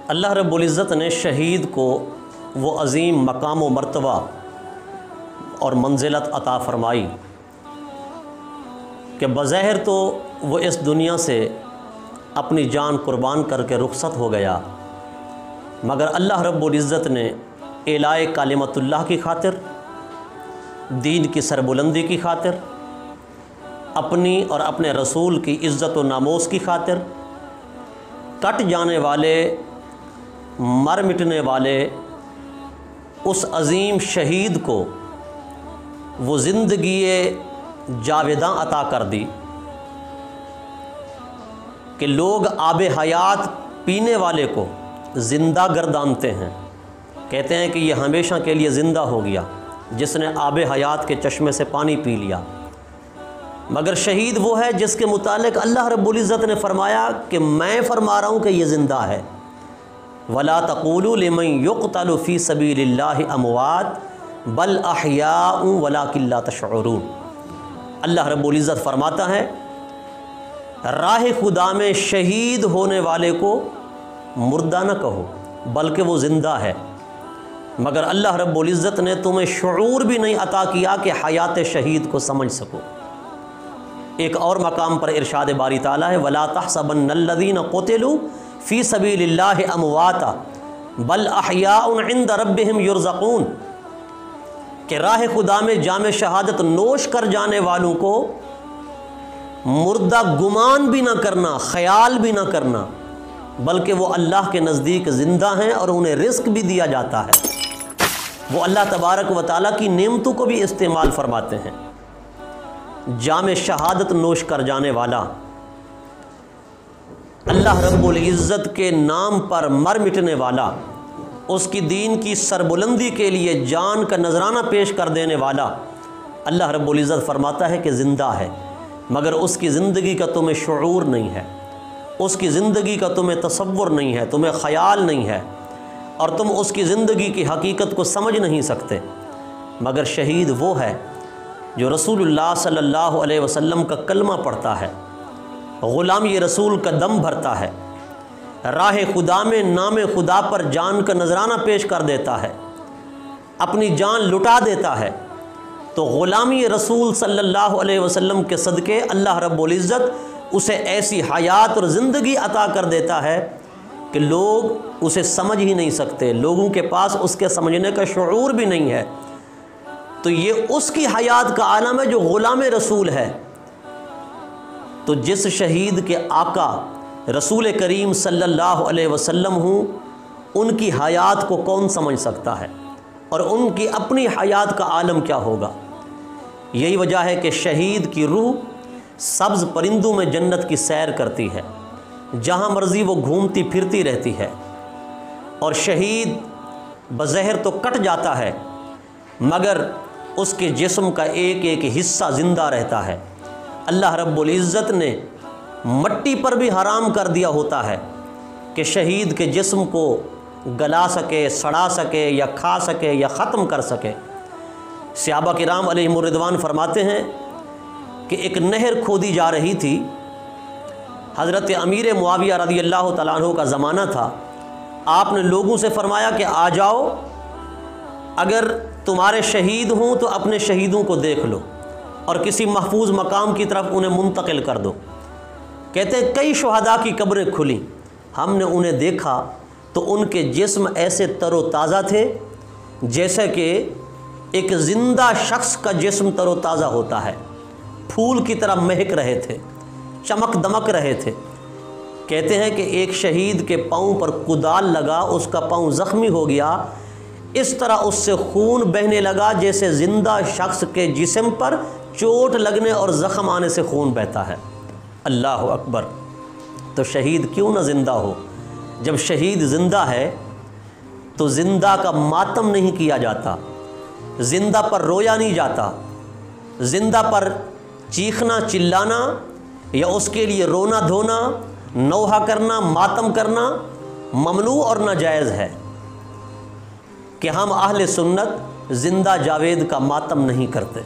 अल्लाह रब्बुल इज़्ज़त ने शहीद को वो अज़ीम मकाम व मर्तबा और मंजिलत अता फ़रमाई कि बज़ाहिर तो वो इस दुनिया से अपनी जान कुर्बान करके रुखसत हो गया, मगर अल्लाह रब्बुल इज़्ज़त ने एलाए कालिमतुल्लाह की खातिर, दीन की सरबुलंदी की खातिर, अपनी और अपने रसूल की इज़्ज़त व नामोस की खातिर, कट जाने वाले, मर मिटने वाले उस अज़ीम शहीद को वो ज़िंदगी जावेदां अता कर दी कि लोग आब हयात पीने वाले को ज़िंदा गर्दानते हैं। कहते हैं कि ये हमेशा के लिए ज़िंदा हो गया जिसने आब हयात के चश्मे से पानी पी लिया, मगर शहीद वो है जिसके मुतालिक अल्लाह रब्बुल इज़्ज़त ने फ़रमाया कि मैं फ़रमा रहा हूँ कि ये ज़िंदा है। वला तक़ूलू लिमन युक़तलु फ़ी सबीलिल्लाहि अमवात बल अहयाउ वलाकिन ला तशऊरून। अल्लाह रब्बुल इज़्ज़त फ़रमाता है, राह खुदा में शहीद होने वाले को मुर्दा न कहो बल्कि वो ज़िंदा है, मगर अल्लाह रब्बुल इज़्ज़त ने तुम्हें शऊर भी नहीं अता किया कि हयात शहीद को समझ सको। एक और मकाम पर इरशाद बारी ताला है, वला तहसबन्नल्लज़ीना क़ुतिलू फ़ी सबीलिल्लाहि अमवाता बल अहयाउन इंद रब्बिहिम युरज़क़ून, कि राह खुदा में जाम शहादत नोश कर जाने वालों को मुर्दा गुमान भी ना करना, ख़याल भी ना करना, बल्कि वो अल्लाह के नज़दीक ज़िंदा हैं और उन्हें रिस्क भी दिया जाता है। वो अल्लाह तबारक व तआला की नेमतों को भी इस्तेमाल फरमाते हैं। जाम शहादत नोश कर जाने वाला, अल्लाह रब्बुल इज़्ज़त के नाम पर मर मिटने वाला, उसकी दीन की सरबुलंदी के लिए जान का नजराना पेश कर देने वाला, अल्लाह रब्बुल इज़्ज़त फरमाता है कि ज़िंदा है, मगर उसकी ज़िंदगी का तुम्हें शऊर नहीं है, उसकी ज़िंदगी का तुम्हें तसव्वुर नहीं है, तुम्हें ख़याल नहीं है और तुम उसकी ज़िंदगी की हकीकत को समझ नहीं सकते। मगर शहीद वो है जो रसूलुल्लाह सल्लल्लाहु अलैहि वसल्लम का कलमा पढ़ता है, ग़ुलामी रसूल का दम भरता है, राह खुदा में नाम खुदा पर जान का नजराना पेश कर देता है, अपनी जान लुटा देता है, तो ग़ुलामी रसूल सल्लल्लाहु अलैहि वसल्लम के सदक़े अल्लाह रब्बुल इज़्ज़त उसे ऐसी हयात और ज़िंदगी अता कर देता है कि लोग उसे समझ ही नहीं सकते, लोगों के पास उसके समझने का शऊर भी नहीं है। तो ये उसकी हयात का आलम है जो ग़ुलाम रसूल है। तो जिस शहीद के आका रसूल करीम सल्लल्लाहु अलैहि वसल्लम हूँ, उनकी हयात को कौन समझ सकता है और उनकी अपनी हयात का आलम क्या होगा। यही वजह है कि शहीद की रूह सब्ज़ परिंदों में जन्नत की सैर करती है, जहाँ मर्ज़ी वो घूमती फिरती रहती है। और शहीद बज़ाहिर तो कट जाता है, मगर उसके जिस्म का एक एक हिस्सा ज़िंदा रहता है। अल्लाह रब्बुल इज़्ज़त ने मट्टी पर भी हराम कर दिया होता है कि शहीद के जिस्म को गला सके, सड़ा सके या खा सके या ख़त्म कर सके। सहाबा किराम अलैहिमुर रिदवान फरमाते हैं कि एक नहर खोदी जा रही थी, हज़रत अमीर मुआविया रज़ियल्लाहु तआला अन्हु का ज़माना था। आपने लोगों से फरमाया कि आ जाओ, अगर तुम्हारे शहीद हों तो अपने शहीदों को देख लो और किसी महफूज मकाम की तरफ उन्हें मुंतकिल कर दो। कहते हैं कई शुहदा की कब्रें खुली, हमने उन्हें देखा तो उनके जिस्म ऐसे तरोताज़ा थे जैसे कि एक ज़िंदा शख्स का जिस्म तरोताज़ा होता है, फूल की तरह महक रहे थे, चमक दमक रहे थे। कहते हैं कि एक शहीद के पाँव पर कुदाल लगा, उसका पाँव ज़ख्मी हो गया, इस तरह उससे खून बहने लगा जैसे ज़िंदा शख्स के जिस्म पर चोट लगने और ज़ख़म आने से खून बहता है। अल्लाह अकबर। तो शहीद क्यों ना ज़िंदा हो। जब शहीद ज़िंदा है तो ज़िंदा का मातम नहीं किया जाता, ज़िंदा पर रोया नहीं जाता, ज़िंदा पर चीखना चिल्लाना या उसके लिए रोना धोना, नौहा करना, मातम करना ममनू और नाजायज़ है। कि हम अहले सुन्नत ज़िंदा जावेद का मातम नहीं करते।